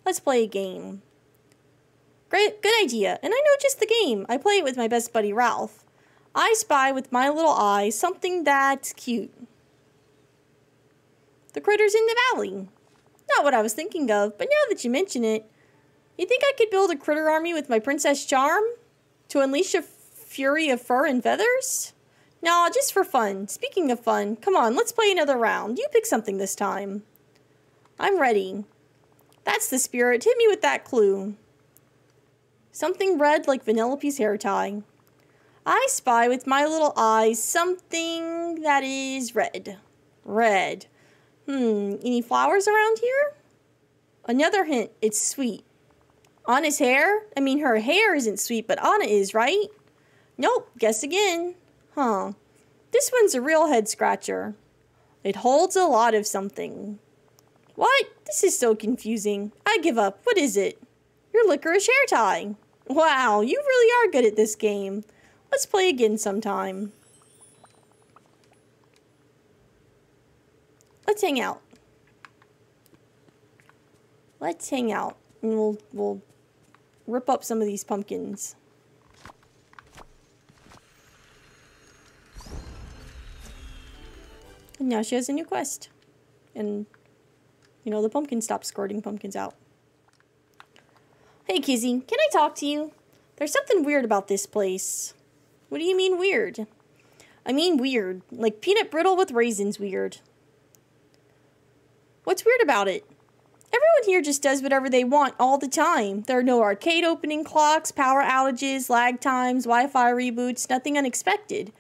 Let's play a game. Great, good idea. And I know just the game. I play it with my best buddy Ralph. I spy with my little eye something that's cute. The critters in the valley. Not what I was thinking of, but now that you mention it, you think I could build a critter army with my princess charm? To unleash a fury of fur and feathers? No, just for fun. Speaking of fun, come on, let's play another round. You pick something this time. I'm ready. That's the spirit. Hit me with that clue. Something red like Vanellope's hair tie. I spy with my little eyes something that is red. Red. Any flowers around here? Another hint, it's sweet. Anna's hair? I mean, her hair isn't sweet, but Anna is, right? Nope, guess again. Huh. This one's a real head scratcher. It holds a lot of something. What? This is so confusing. I give up. What is it? Your licorice hair tie. Wow, you really are good at this game. Let's play again sometime. Let's hang out. Let's hang out. And we'll rip up some of these pumpkins. And now she has a new quest. And, you know, the pumpkin stops squirting pumpkins out. Hey, Kizzy, can I talk to you? There's something weird about this place. What do you mean weird? I mean weird. Like peanut brittle with raisins weird. What's weird about it? Everyone here just does whatever they want all the time. There are no arcade opening clocks, power outages, lag times, Wi-Fi reboots, nothing unexpected.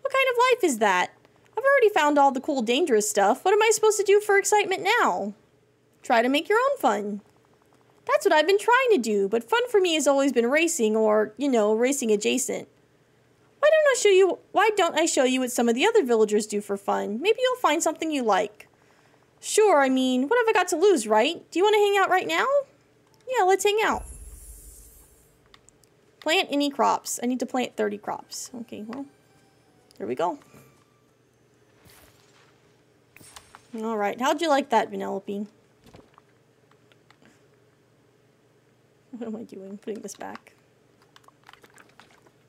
What kind of life is that? I've already found all the cool, dangerous stuff. What am I supposed to do for excitement now? Try to make your own fun. That's what I've been trying to do, but fun for me has always been racing or, you know, racing adjacent. Why don't I show you what some of the other villagers do for fun? Maybe you'll find something you like. Sure, I mean, what have I got to lose, right? Do you want to hang out right now? Yeah, let's hang out. Plant any crops. I need to plant 30 crops. Okay, well, here we go. Alright, how'd you like that, Vanellope? What am I doing? Putting this back.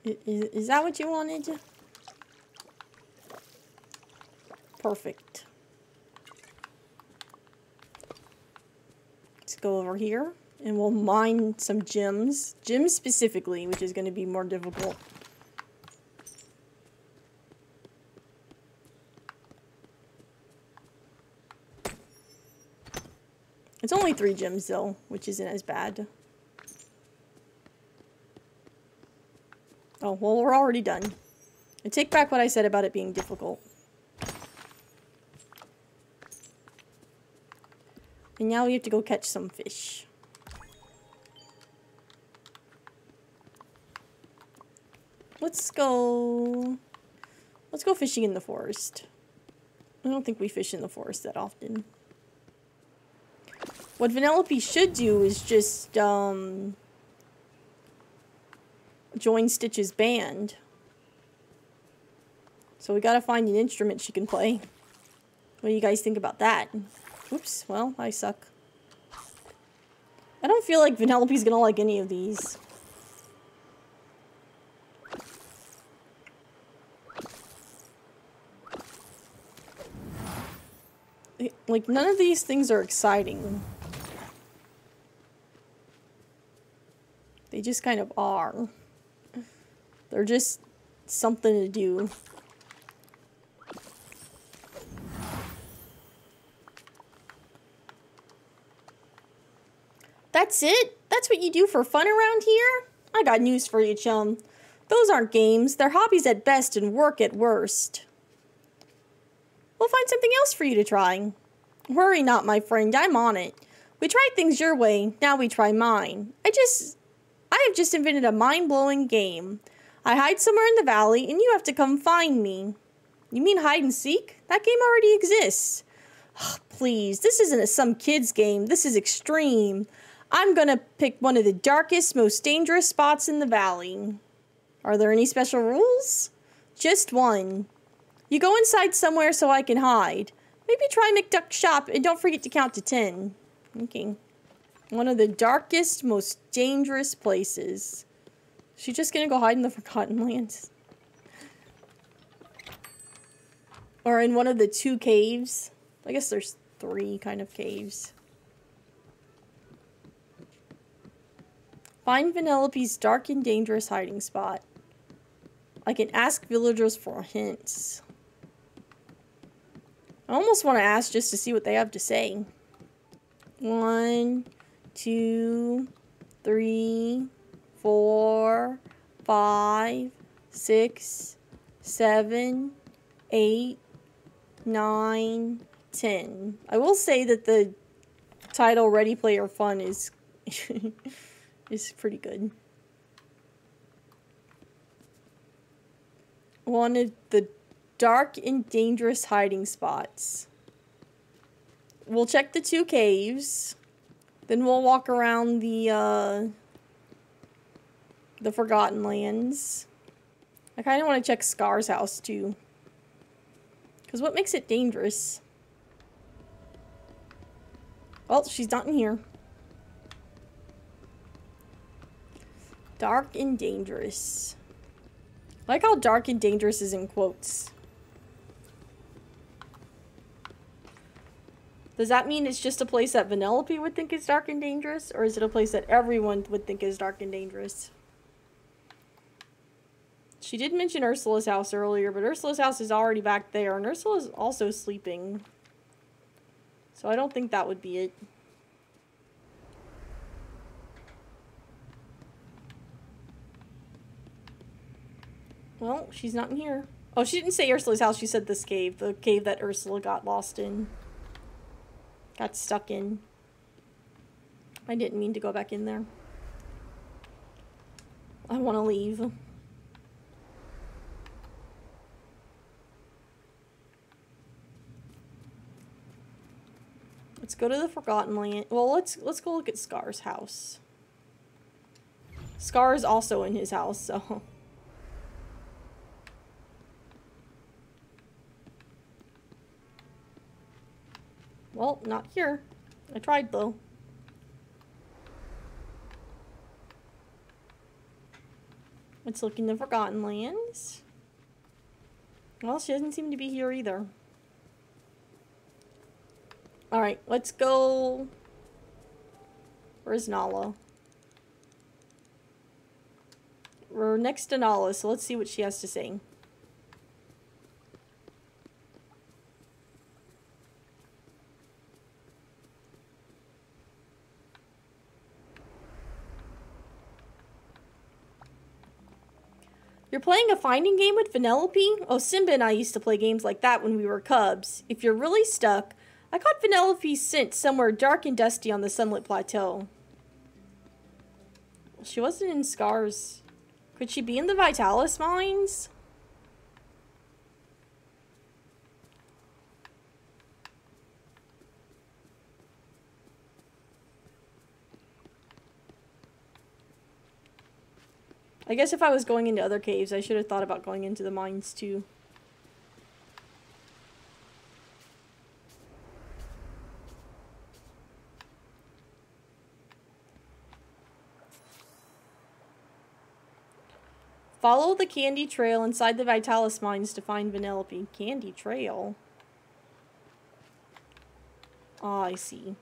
Is that what you wanted? Perfect. Let's go over here and we'll mine some gems. Gems specifically, which is going to be more difficult. It's only 3 gems though, which isn't as bad. Oh, well, we're already done. I take back what I said about it being difficult. And now we have to go catch some fish. Let's go fishing in the forest. I don't think we fish in the forest that often. What Vanellope should do is just, join Stitch's band. So we gotta find an instrument she can play. What do you guys think about that? Oops, well, I suck. I don't feel like Vanellope's gonna like any of these. Like, none of these things are exciting. They just kind of are. They're just something to do. That's it? That's what you do for fun around here? I got news for you, chum. Those aren't games. They're hobbies at best and work at worst. We'll find something else for you to try. Worry not, my friend. I'm on it. We tried things your way. Now we try mine. I have just invented a mind-blowing game. I hide somewhere in the valley, and you have to come find me. You mean hide and seek? That game already exists. Oh, please, this isn't some kid's game. This is extreme. I'm gonna pick one of the darkest, most dangerous spots in the valley. Are there any special rules? Just one. You go inside somewhere so I can hide. Maybe try McDuck's shop, and don't forget to count to 10. Okay. One of the darkest, most dangerous places. She's just gonna go hide in the Forgotten Lands. Or in one of the 2 caves. I guess there's 3 kind of caves. Find Vanellope's dark and dangerous hiding spot. I can ask villagers for hints. I almost want to ask just to see what they have to say. 1, 2, 3, 4, 5, 6, 7, 8, 9, 10. I will say that the title Ready Player Fun is is pretty good. One of the dark and dangerous hiding spots. We'll check the 2 caves. Then we'll walk around the Forgotten Lands. I kind of want to check Scar's house too. Because what makes it dangerous? Well, she's not in here. Dark and dangerous. I like how dark and dangerous is in quotes. Does that mean it's just a place that Vanellope would think is dark and dangerous? Or is it a place that everyone would think is dark and dangerous? She did mention Ursula's house earlier, but Ursula's house is already back there. And Ursula's also sleeping. So I don't think that would be it. Well, she's not in here. Oh, she didn't say Ursula's house. She said this cave. The cave that Ursula got lost in. Got stuck in. I didn't mean to go back in there. I want to leave. Let's go to the Forgotten Land. Well, let's go look at Scar's house. Scar is also in his house, so... Well, not here. I tried, though. Let's look in the Forgotten Lands. Well, she doesn't seem to be here either. Alright, let's go... Where's Nala? We're next to Nala, so let's see what she has to say. You're playing a finding game with Vanellope? Oh, Simba and I used to play games like that when we were cubs. If you're really stuck, I caught Vanellope's scent somewhere dark and dusty on the sunlit plateau. Well, she wasn't in Scar's. Could she be in the Vitalis mines? I guess if I was going into other caves, I should have thought about going into the mines too. Follow the candy trail inside the Vitalis mines to find Vanellope. Candy trail? Ah, I see.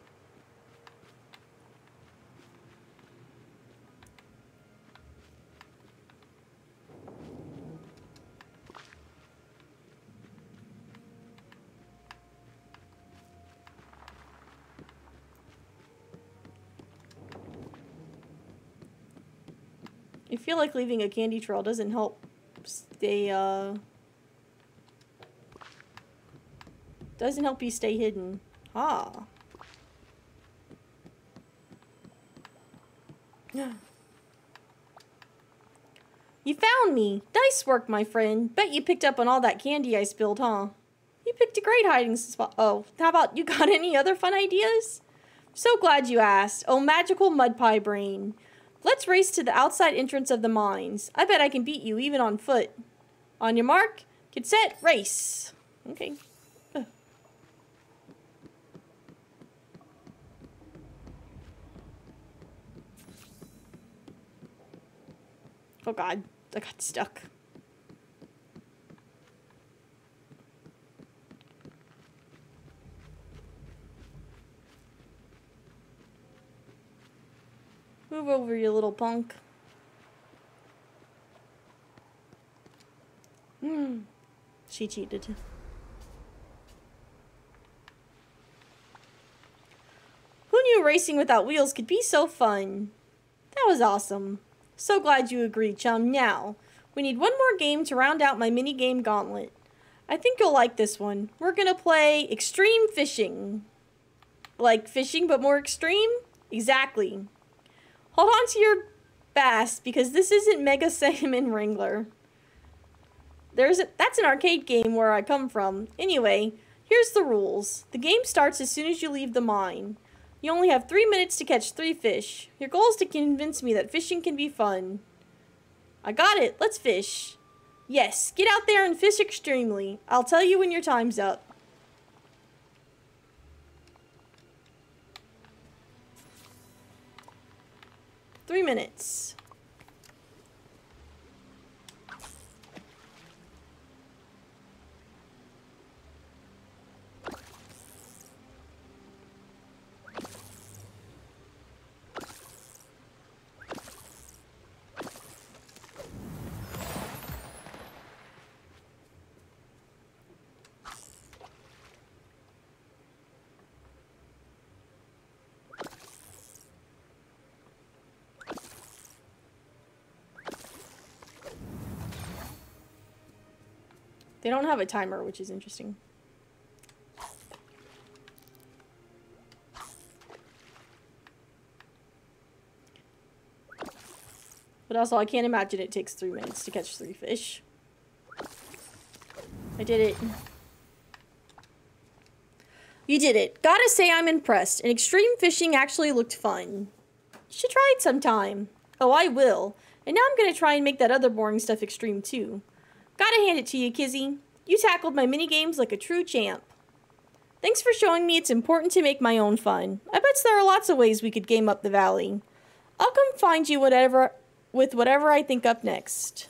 I feel like leaving a candy trail doesn't help stay, doesn't help you stay hidden. Ah. You found me! Nice work, my friend. Bet you picked up on all that candy I spilled, huh? You picked a great hiding spot. Oh, how about you got any other fun ideas? So glad you asked. Oh, magical mud pie brain. Let's race to the outside entrance of the mines. I bet I can beat you even on foot. On your mark, get set, race. Okay. Oh god, I got stuck. Move over, you little punk. She cheated. Who knew racing without wheels could be so fun? That was awesome. So glad you agreed, chum. Now, we need one more game to round out my mini-game gauntlet. I think you'll like this one. We're gonna play extreme fishing. Like fishing, but more extreme? Exactly. Hold on to your bass, because this isn't Mega Salmon Wrangler. That's an arcade game where I come from. Anyway, here's the rules. The game starts as soon as you leave the mine. You only have 3 minutes to catch 3 fish. Your goal is to convince me that fishing can be fun. I got it. Let's fish. Yes, get out there and fish extremely. I'll tell you when your time's up. Three minutes. They don't have a timer, which is interesting. But also, I can't imagine it takes 3 minutes to catch 3 fish. I did it. You did it. Gotta say I'm impressed. And extreme fishing actually looked fun. You should try it sometime. Oh, I will. And now I'm gonna try and make that other boring stuff extreme too. Gotta hand it to you, Kizzy. You tackled my mini-games like a true champ. Thanks for showing me it's important to make my own fun. I bet there are lots of ways we could game up the valley. I'll come find you with whatever I think up next.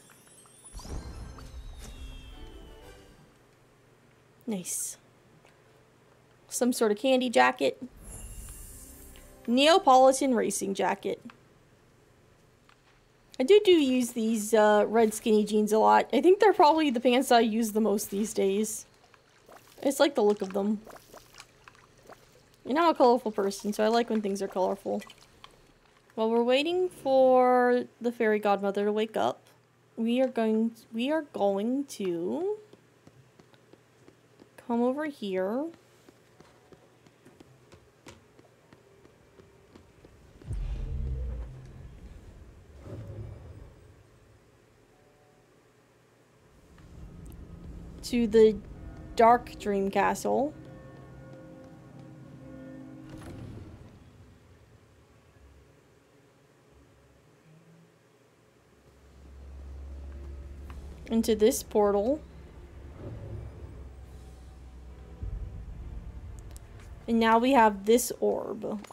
Nice. Some sort of candy jacket. Neapolitan racing jacket. I do use these red skinny jeans a lot. I think they're probably the pants I use the most these days. I just like the look of them. And I'm a colorful person, so I like when things are colorful. While we're waiting for the Fairy Godmother to wake up, we are going to come over here. To the Dark Dream Castle. Into this portal. And now we have this orb.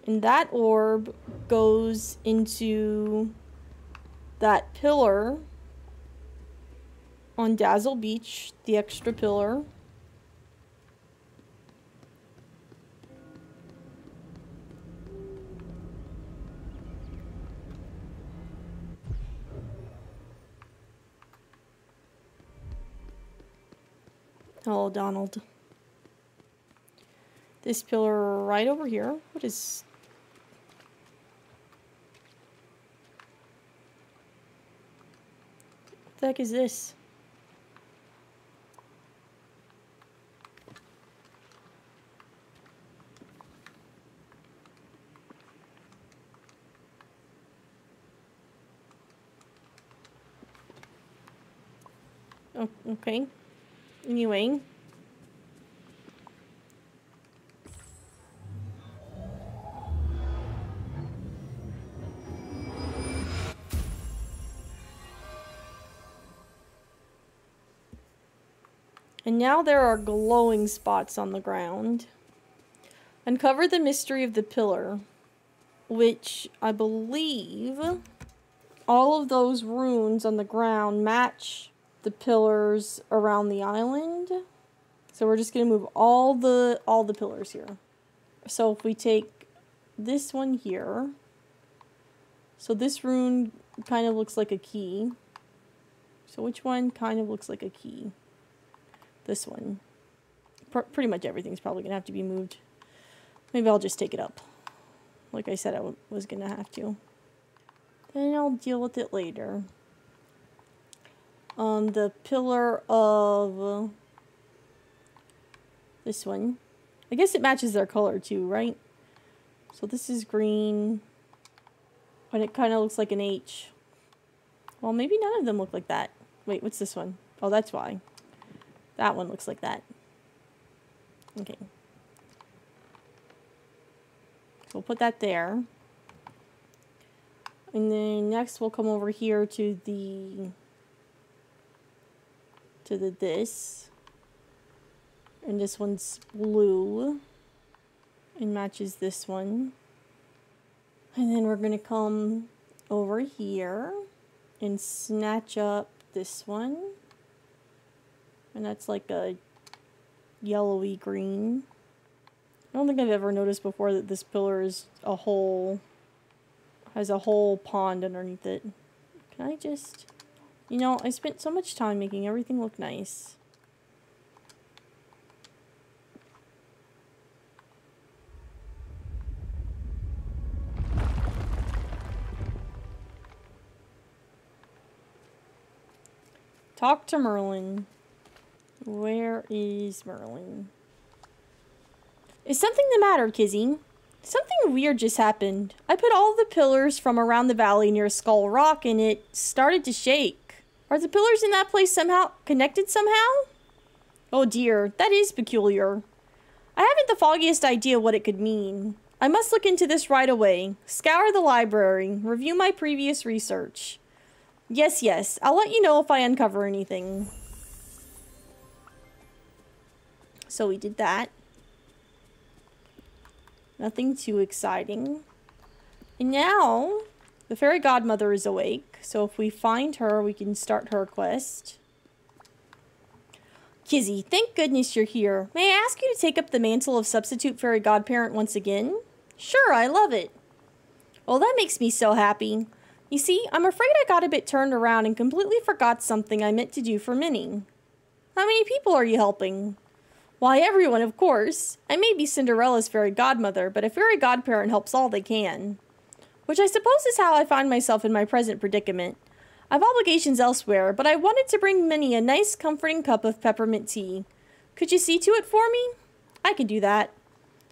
And that orb goes into that pillar on Dazzle Beach, the extra pillar. Hello, Donald. This pillar right over here. What is... What the heck is this? Oh, okay. Anyway. And now there are glowing spots on the ground. Uncover the mystery of the pillar, which I believe all of those runes on the ground match the pillars around the island. So we're just gonna move all the pillars here. So if we take this one here, so this rune kind of looks like a key. So which one kind of looks like a key? This one. Pretty much everything's probably gonna have to be moved. Maybe I'll just take it up. Like I said, I was gonna have to. Then I'll deal with it later. The pillar of this one. I guess it matches their color too, right? So this is green. And it kind of looks like an H. Well, maybe none of them look like that. Wait, what's this one? Oh, that's why. That one looks like that. Okay. So we'll put that there. And then next we'll come over here to the this. And this one's blue. And matches this one. And then we're going to come over here and snatch up this one. And that's like a yellowy green. I don't think I've ever noticed before that this pillar is has a whole pond underneath it. Can I just, you know, I spent so much time making everything look nice. Talk to Merlin. Where is Merlin? Is something the matter, Kizzy? Something weird just happened. I put all the pillars from around the valley near Skull Rock and it started to shake. Are the pillars in that place somehow connected somehow? Oh dear, that is peculiar. I haven't the foggiest idea what it could mean. I must look into this right away. Scour the library. Review my previous research. Yes, yes. I'll let you know if I uncover anything. So we did that. Nothing too exciting. And now, the Fairy Godmother is awake. So if we find her, we can start her quest. Kizzy, thank goodness you're here. May I ask you to take up the mantle of Substitute Fairy Godparent once again? Sure, I love it. Well, that makes me so happy. You see, I'm afraid I got a bit turned around and completely forgot something I meant to do for Minnie. How many people are you helping? Why, everyone, of course. I may be Cinderella's fairy godmother, but a fairy godparent helps all they can. Which I suppose is how I find myself in my present predicament. I've obligations elsewhere, but I wanted to bring Minnie a nice, comforting cup of peppermint tea. Could you see to it for me? I can do that.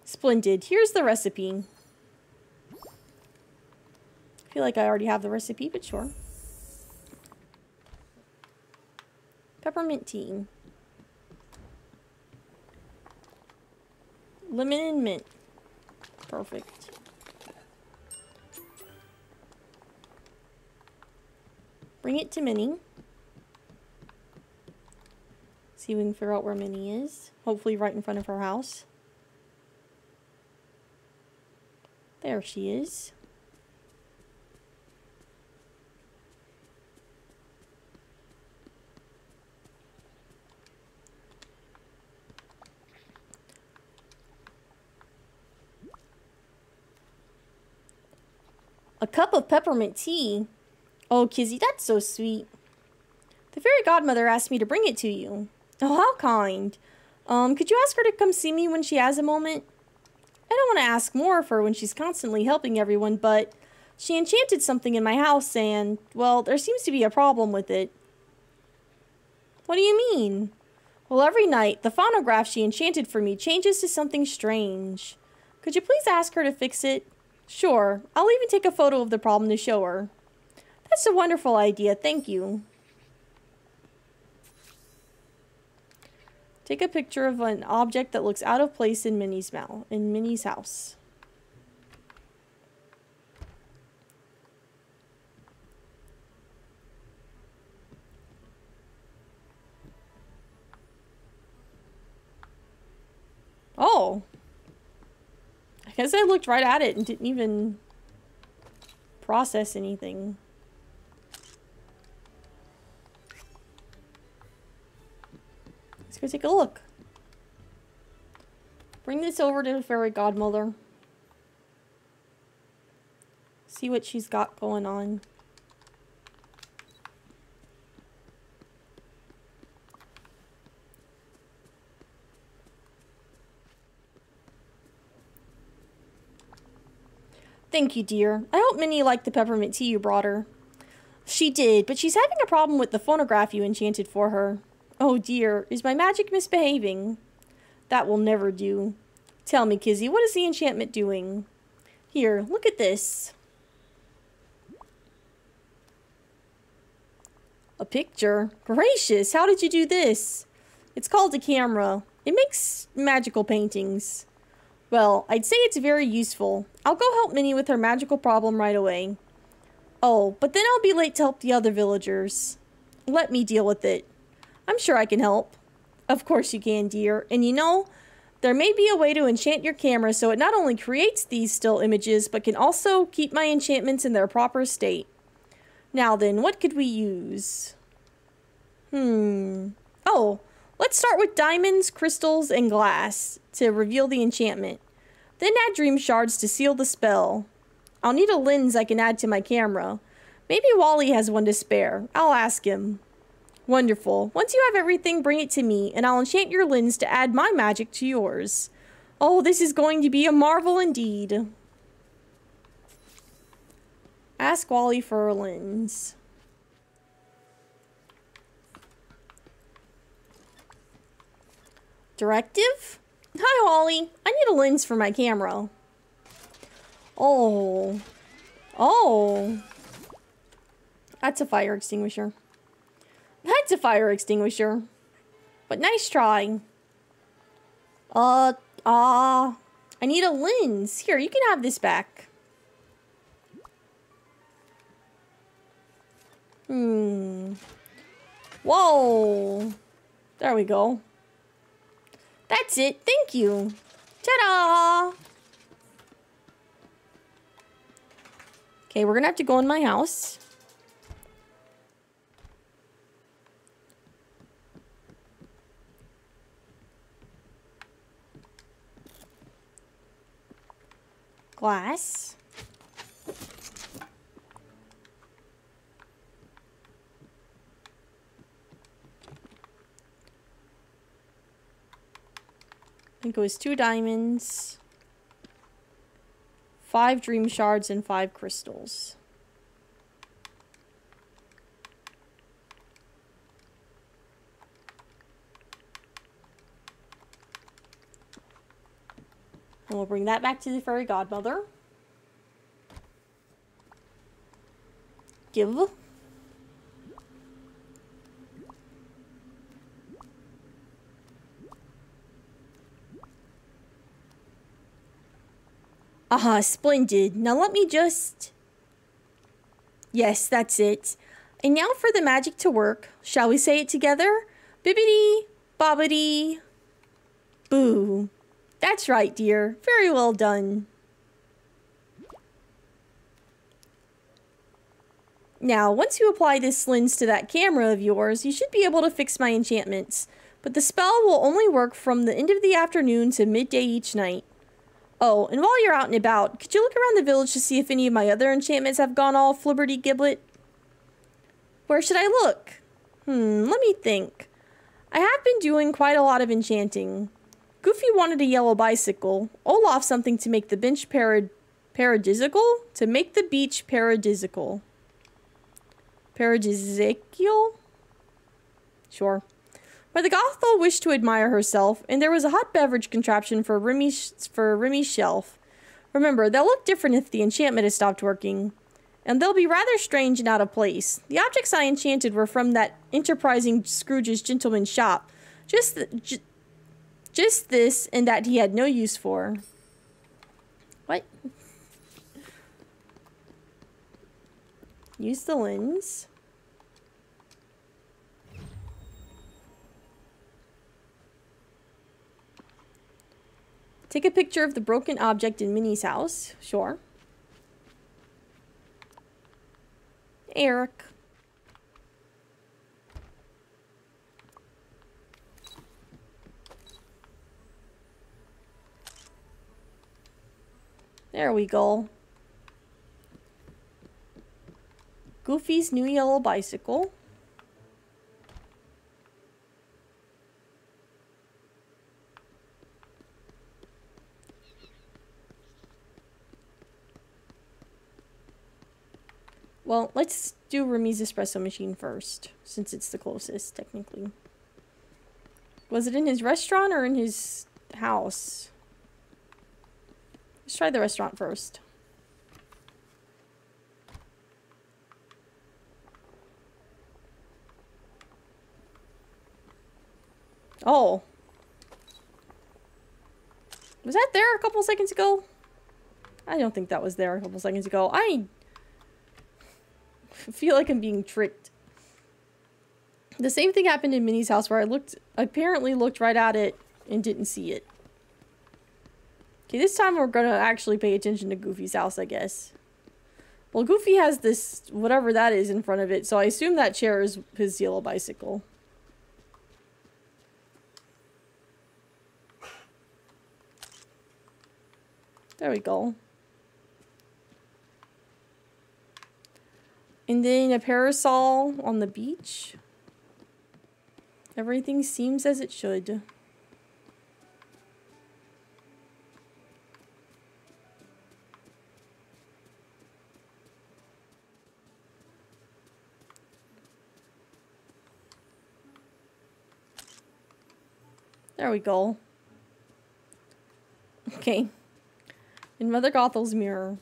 Splendid. Here's the recipe. I feel like I already have the recipe, but sure. Peppermint tea. Lemon and mint. Perfect. Bring it to Minnie. See if we can figure out where Minnie is. Hopefully right in front of her house. There she is. A cup of peppermint tea? Oh, Kizzy, that's so sweet. The fairy godmother asked me to bring it to you. Oh, how kind. Could you ask her to come see me when she has a moment? I don't want to ask more of her when she's constantly helping everyone, but she enchanted something in my house and, well, there seems to be a problem with it. What do you mean? Well, every night, the phonograph she enchanted for me changes to something strange. Could you please ask her to fix it? Sure. I'll even take a photo of the problem to show her. That's a wonderful idea. Thank you. Take a picture of an object that looks out of place in Minnie's house. Oh. I guess I looked right at it and didn't even process anything. go take a look. Bring this over to the Fairy Godmother. See what she's got going on. Thank you, dear. I hope Minnie liked the peppermint tea you brought her. She did, but she's having a problem with the phonograph you enchanted for her. Oh dear, is my magic misbehaving? That will never do. Tell me, Kizzy, what is the enchantment doing? Here, look at this. A picture? Gracious, how did you do this? It's called a camera. It makes magical paintings. Well, I'd say it's very useful. I'll go help Minnie with her magical problem right away. Oh, but then I'll be late to help the other villagers. Let me deal with it. I'm sure I can help. Of course you can, dear. And you know, there may be a way to enchant your camera so it not only creates these still images, but can also keep my enchantments in their proper state. Now then, what could we use? Oh, let's start with diamonds, crystals, and glass to reveal the enchantment. Then add dream shards to seal the spell. I'll need a lens I can add to my camera. Maybe Wally has one to spare. I'll ask him. Wonderful. Once you have everything, bring it to me, and I'll enchant your lens to add my magic to yours. Oh, this is going to be a marvel indeed. Ask Wally for a lens. Directive? Hi, Wally. I need a lens for my camera. Oh. Oh. That's a fire extinguisher. That's a fire extinguisher. But nice try. I need a lens. Here, you can have this back. Whoa. There we go. That's it. Thank you. Ta-da! Okay, we're gonna have to go in my house. Glass. I think it was 2 diamonds, 5 dream shards, and 5 crystals. And we'll bring that back to the Fairy Godmother. Give. Aha, splendid. Now let me just... Yes, that's it. And now for the magic to work. Shall we say it together? Bibbiti-Bobbiti-Boo. That's right, dear. Very well done. Now, once you apply this lens to that camera of yours, you should be able to fix my enchantments. But the spell will only work from the end of the afternoon to midday each night. Oh, and while you're out and about, could you look around the village to see if any of my other enchantments have gone all flibberty-giblet? Where should I look? Let me think. I have been doing quite a lot of enchanting. Goofy wanted a yellow bicycle. Olaf something to make the bench paradisical? To make the beach paradisical. Paradisical? Sure. But the Gothel wished to admire herself, and there was a hot beverage contraption for Remy's shelf. Remember, they'll look different if the enchantment has stopped working. And they'll be rather strange and out of place. The objects I enchanted were from that enterprising Scrooge's gentleman's shop. Just this, and that he had no use for. What? Use the lens. Take a picture of the broken object in Minnie's house. Sure. Eric. There we go. Goofy's new yellow bicycle. Well, let's do Remy's espresso machine first, since it's the closest, technically. Was it in his restaurant or in his house? Let's try the restaurant first. Oh. Was that there a couple seconds ago? I don't think that was there a couple seconds ago. I feel like I'm being tricked. The same thing happened in Minnie's house where I apparently looked right at it and didn't see it. Okay, this time we're gonna actually pay attention to Goofy's house, I guess. Well, Goofy has this, whatever that is in front of it, so I assume that chair is his yellow bicycle. There we go. And then a parasol on the beach. Everything seems as it should. There we go. Okay. In Mother Gothel's mirror.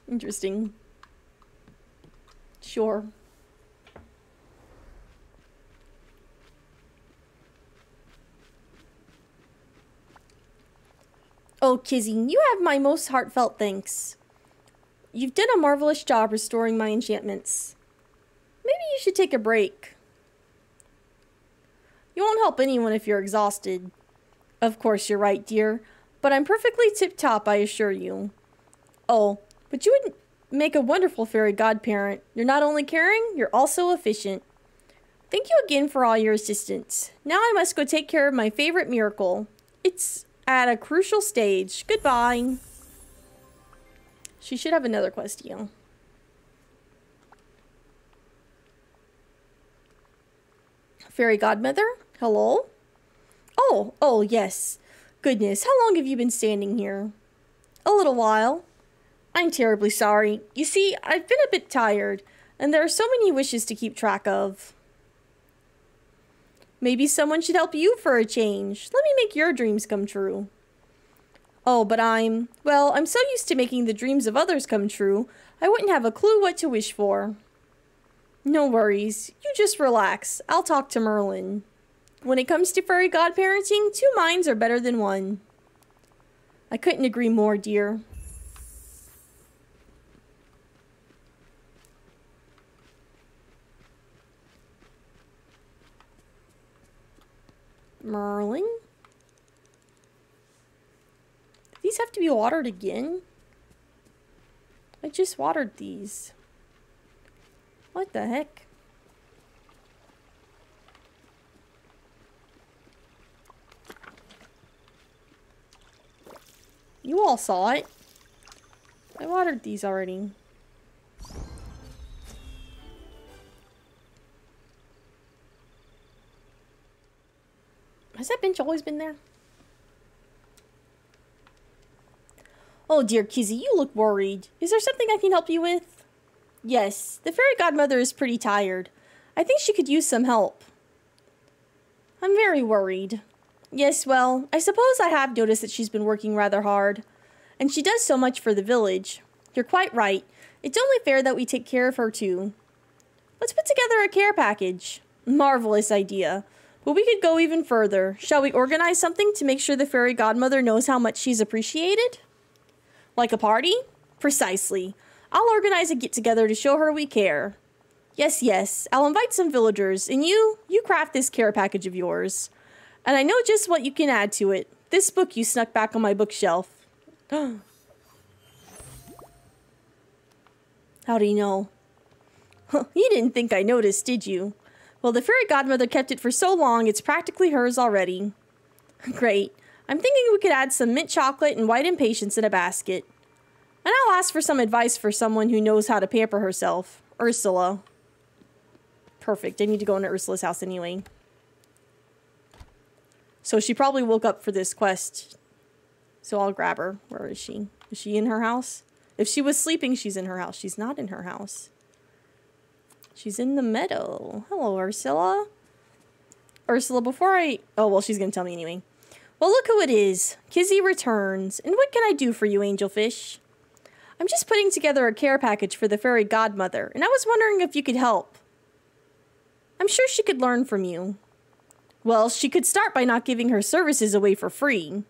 Interesting. Sure. Oh, Kizzy, you have my most heartfelt thanks. You've done a marvelous job restoring my enchantments. Maybe you should take a break. You won't help anyone if you're exhausted. Of course you're right, dear, but I'm perfectly tip-top, I assure you. Oh, but you would make a wonderful fairy godparent. You're not only caring, you're also efficient. Thank you again for all your assistance. Now I must go take care of my favorite miracle. It's at a crucial stage. Goodbye. She should have another quest here. Fairy Godmother? Hello? Oh, yes. Goodness, how long have you been standing here? A little while. I'm terribly sorry. You see, I've been a bit tired, and there are so many wishes to keep track of. Maybe someone should help you for a change. Let me make your dreams come true. Oh, but I'm so used to making the dreams of others come true, I wouldn't have a clue what to wish for. No worries. You just relax. I'll talk to Merlin. When it comes to fairy godparenting, 2 minds are better than 1. I couldn't agree more, dear. Merlin? These have to be watered again? I just watered these. What the heck? You all saw it. I watered these already. Has that bench always been there? Oh dear, Kizzy, you look worried. Is there something I can help you with? Yes, the fairy godmother is pretty tired. I think she could use some help. I'm very worried. Yes, well, I suppose I have noticed that she's been working rather hard. And she does so much for the village. You're quite right. It's only fair that we take care of her too. Let's put together a care package. Marvelous idea. But we could go even further. Shall we organize something to make sure the fairy godmother knows how much she's appreciated? Like a party? Precisely. I'll organize a get-together to show her we care. Yes. I'll invite some villagers, and you craft this care package of yours. And I know just what you can add to it. This book you snuck back on my bookshelf. How do you know? You didn't think I noticed, did you? Well, the Fairy Godmother kept it for so long, it's practically hers already. Great. I'm thinking we could add some mint chocolate and white impatiens in a basket. And I'll ask for some advice for someone who knows how to pamper herself. Ursula. Perfect. I need to go into Ursula's house anyway. So she probably woke up for this quest. So I'll grab her. Where is she? Is she in her house? If she was sleeping, she's in her house. She's not in her house. She's in the meadow. Hello, Ursula. Ursula, before I... Oh, well, she's going to tell me anyway. Well, look who it is. Kizzy returns. And what can I do for you, Angelfish? I'm just putting together a care package for the Fairy Godmother, and I was wondering if you could help. I'm sure she could learn from you. Well, she could start by not giving her services away for free.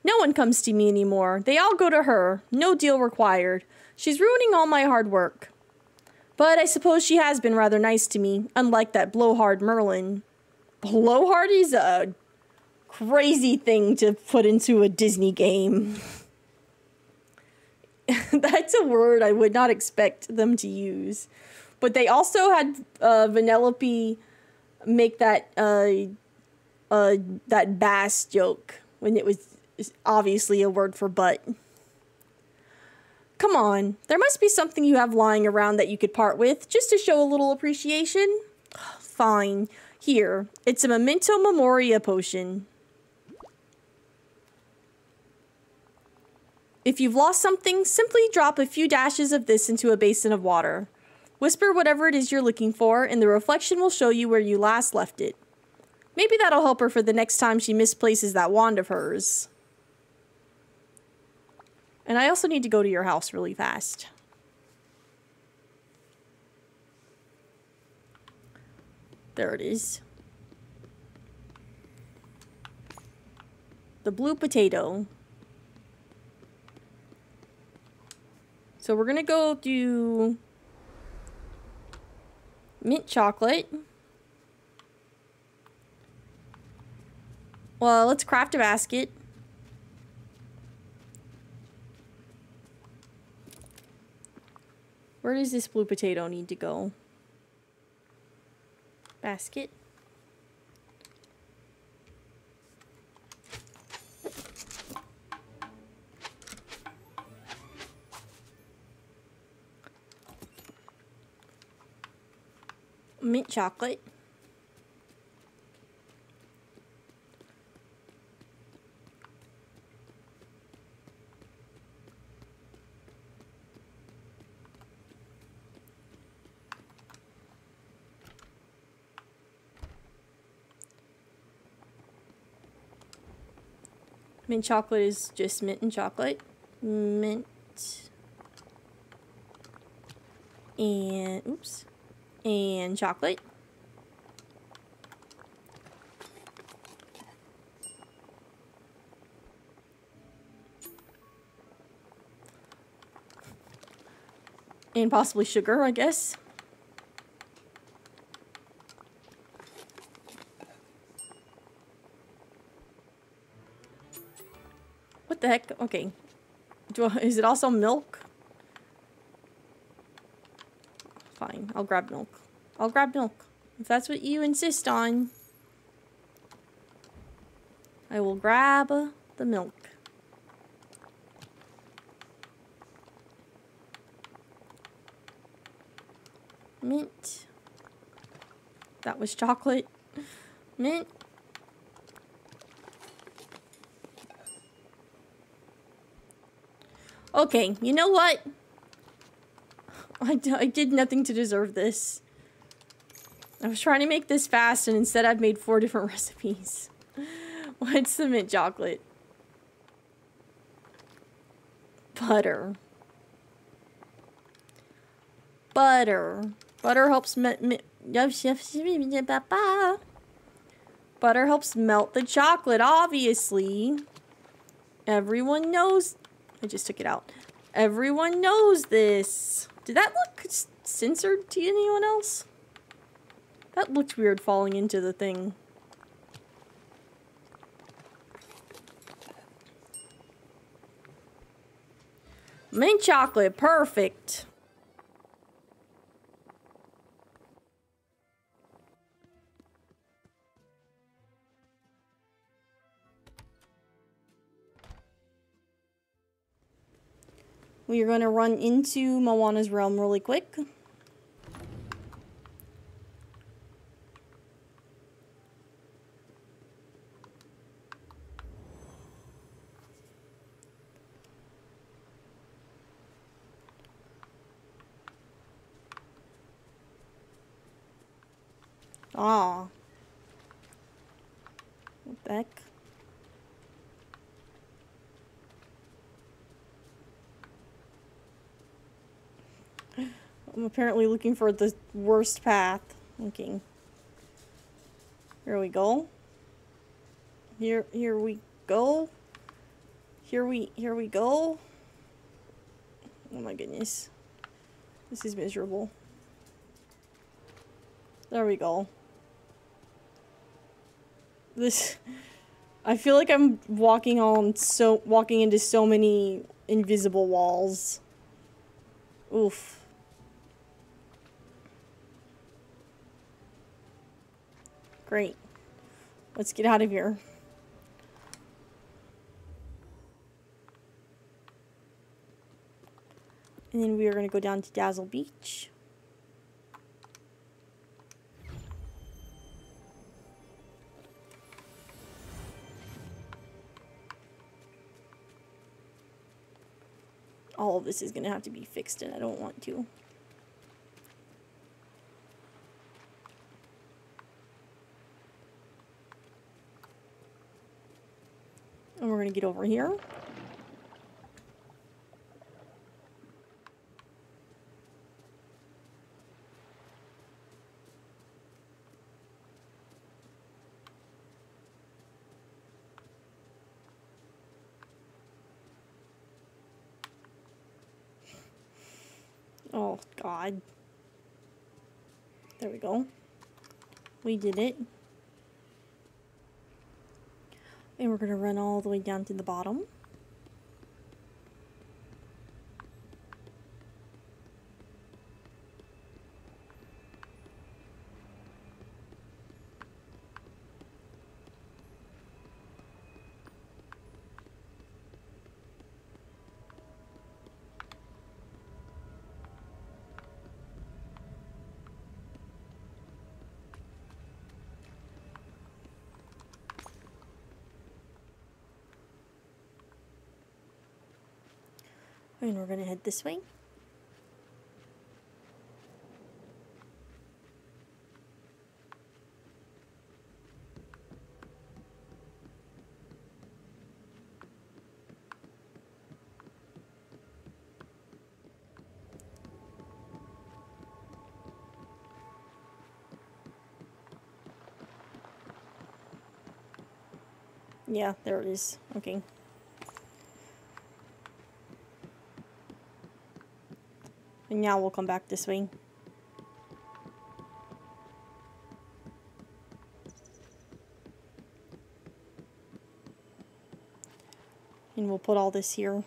No one comes to me anymore. They all go to her. No deal required. She's ruining all my hard work. But I suppose she has been rather nice to me, unlike that blowhard Merlin. Blowhard is a crazy thing to put into a Disney game. That's a word I would not expect them to use. But they also had Vanellope make that that bass joke when it was obviously a word for butt. Come on, there must be something you have lying around that you could part with, just to show a little appreciation. Fine. Here, it's a Memento Memoria potion. If you've lost something, simply drop a few dashes of this into a basin of water. Whisper whatever it is you're looking for, and the reflection will show you where you last left it. Maybe that'll help her for the next time she misplaces that wand of hers. And I also need to go to your house really fast. There it is. The blue potato. So we're gonna go do mint chocolate. Well, let's craft a basket. Where does this blue potato need to go? Basket. Mint chocolate. Mint chocolate is just mint and chocolate. Mint. And, oops. And chocolate. And possibly sugar, I guess. What the heck? Okay. Is it also milk? Fine, I'll grab milk. I'll grab milk. If that's what you insist on. I will grab the milk. Mint. That was chocolate. Mint. Okay, you know what? I did nothing to deserve this. I was trying to make this fast, and instead I've made 4 different recipes. What's the mint chocolate? Butter. Butter. Butter helps Butter helps melt the chocolate, obviously. Everyone knows. I just took it out. Everyone knows this. Did that look censored to anyone else? That looked weird falling into the thing. Mint chocolate, perfect. We are going to run into Moana's realm really quick. Ah. What the heck? I'm apparently looking for the worst path. Okay. Here we go. Here we go. Here we go. Oh my goodness. This is miserable. There we go. This, I feel like I'm walking into so many invisible walls. Oof. Great. Let's get out of here. And then we are going to go down to Dazzle Beach. All of this is going to have to be fixed, and I don't want to. And we're going to get over here. Oh, God. There we go. We did it. And we're going to run all the way down to the bottom. And we're going to head this way. Yeah, there it is. Okay. And now we'll come back this way. And we'll put all this here.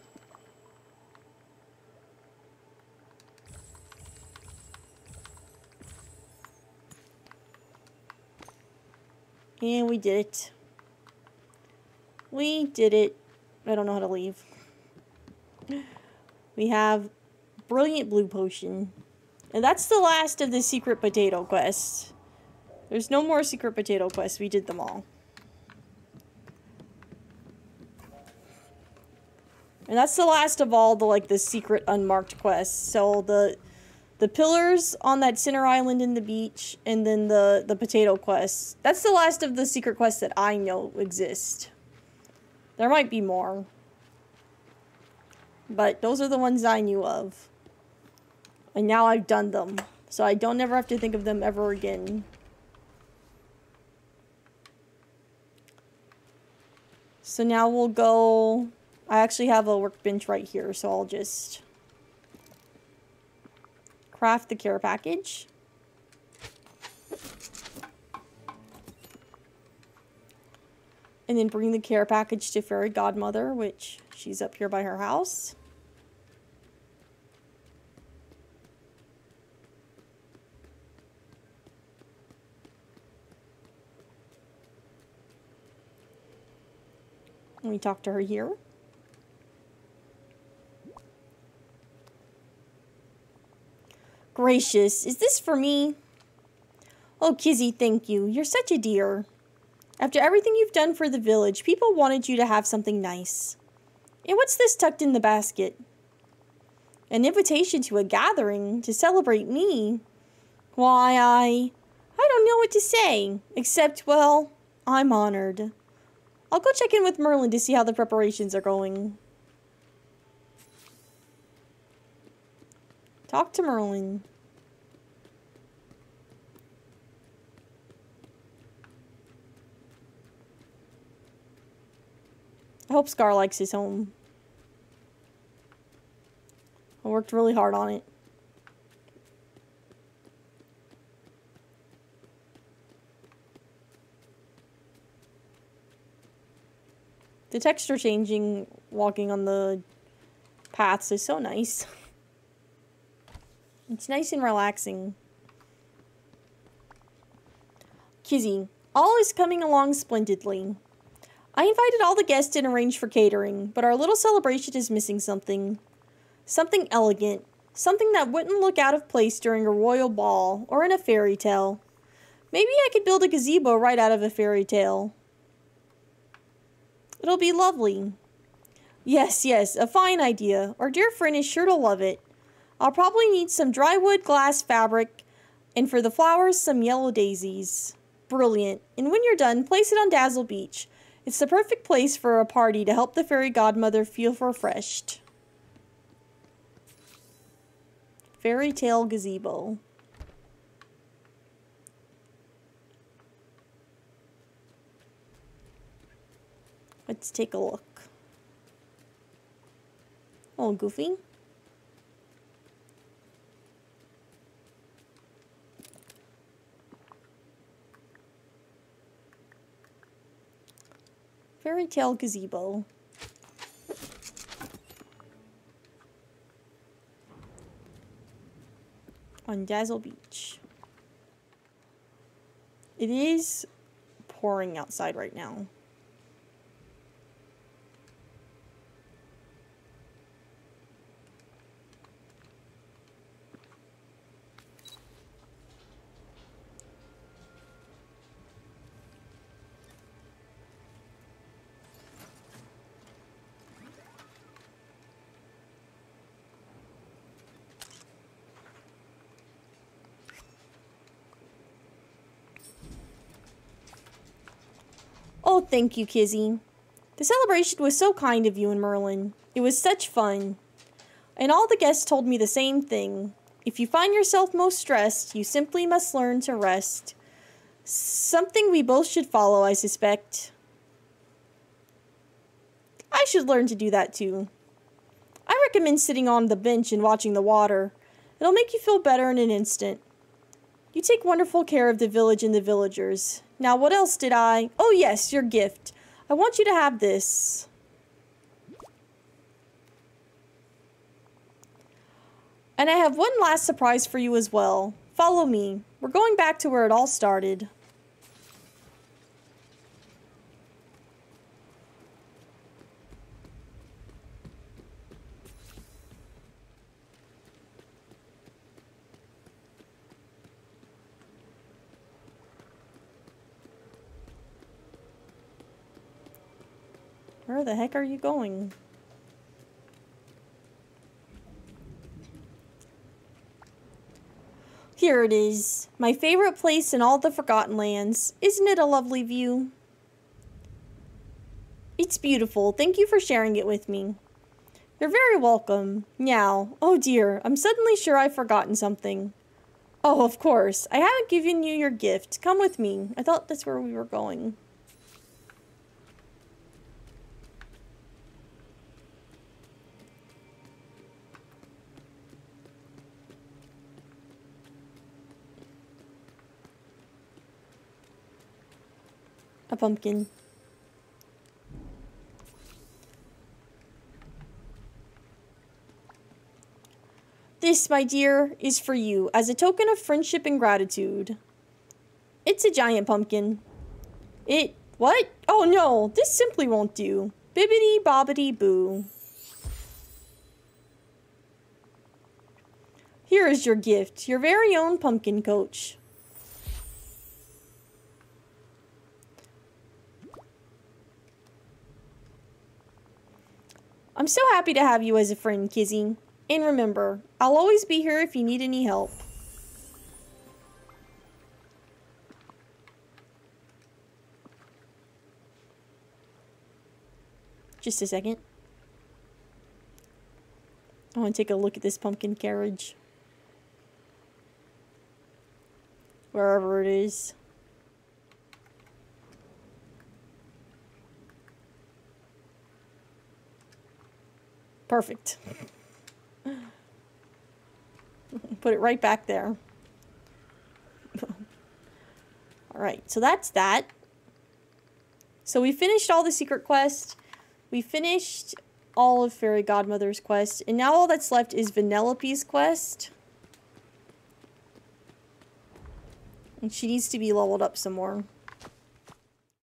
And we did it. We did it. I don't know how to leave. We have Brilliant Blue Potion. And that's the last of the secret potato quests. There's no more secret potato quests. We did them all. And that's the last of all the secret unmarked quests. So the pillars on that center island in the beach, and then the potato quests. That's the last of the secret quests that I know exist. There might be more. But those are the ones I knew of. And now I've done them. So I don't ever have to think of them ever again. So now we'll go... I actually have a workbench right here, so I'll just craft the care package. And then bring the care package to Fairy Godmother, which she's up here by her house. And we talk to her here. Gracious, is this for me? Oh, Kizzy, thank you. You're such a dear. After everything you've done for the village, people wanted you to have something nice. And what's this tucked in the basket? An invitation to a gathering to celebrate me. Why, I don't know what to say, except, well, I'm honored. I'll go check in with Merlin to see how the preparations are going. Talk to Merlin. I hope Scar likes his home. I worked really hard on it. The texture changing walking on the paths is so nice. It's nice and relaxing. Kizzy, all is coming along splendidly. I invited all the guests and arranged for catering, but our little celebration is missing something. Something elegant. Something that wouldn't look out of place during a royal ball or in a fairy tale. Maybe I could build a gazebo right out of a fairy tale. It'll be lovely. Yes, a fine idea. Our dear friend is sure to love it. I'll probably need some drywood glass fabric, and for the flowers, some yellow daisies. Brilliant. And when you're done, place it on Dazzle Beach. It's the perfect place for a party to help the Fairy Godmother feel refreshed. Fairy Tale Gazebo. Let's take a look. Oh, Goofy. Fairy Tale Gazebo. On Dazzle Beach. It is pouring outside right now. Oh, thank you, Kizzy. The celebration was so kind of you and Merlin. It was such fun. And all the guests told me the same thing. If you find yourself most stressed, you simply must learn to rest. Something we both should follow, I suspect. I should learn to do that too. I recommend sitting on the bench and watching the water. It'll make you feel better in an instant. You take wonderful care of the village and the villagers. Now, what else did I... Oh, yes, your gift. I want you to have this. And I have one last surprise for you as well. Follow me. We're going back to where it all started. Where the heck are you going? Here it is. My favorite place in all the Forgotten Lands. Isn't it a lovely view? It's beautiful. Thank you for sharing it with me. You're very welcome. Now, oh dear, I'm suddenly sure I've forgotten something. Oh, of course. I haven't given you your gift. Come with me. I thought that's where we were going. A pumpkin. This, my dear, is for you, as a token of friendship and gratitude. It's a giant pumpkin. What? Oh no, this simply won't do. Bibbiti-Bobbiti-Boo. Here is your gift, your very own pumpkin coach. I'm so happy to have you as a friend, Kizzy. And remember, I'll always be here if you need any help. Just a second. I want to take a look at this pumpkin carriage. Wherever it is. Perfect. Put it right back there. Alright, so that's that. So we finished all the secret quests. We finished all of Fairy Godmother's quest. And now all that's left is Vanellope's quest. And she needs to be leveled up some more.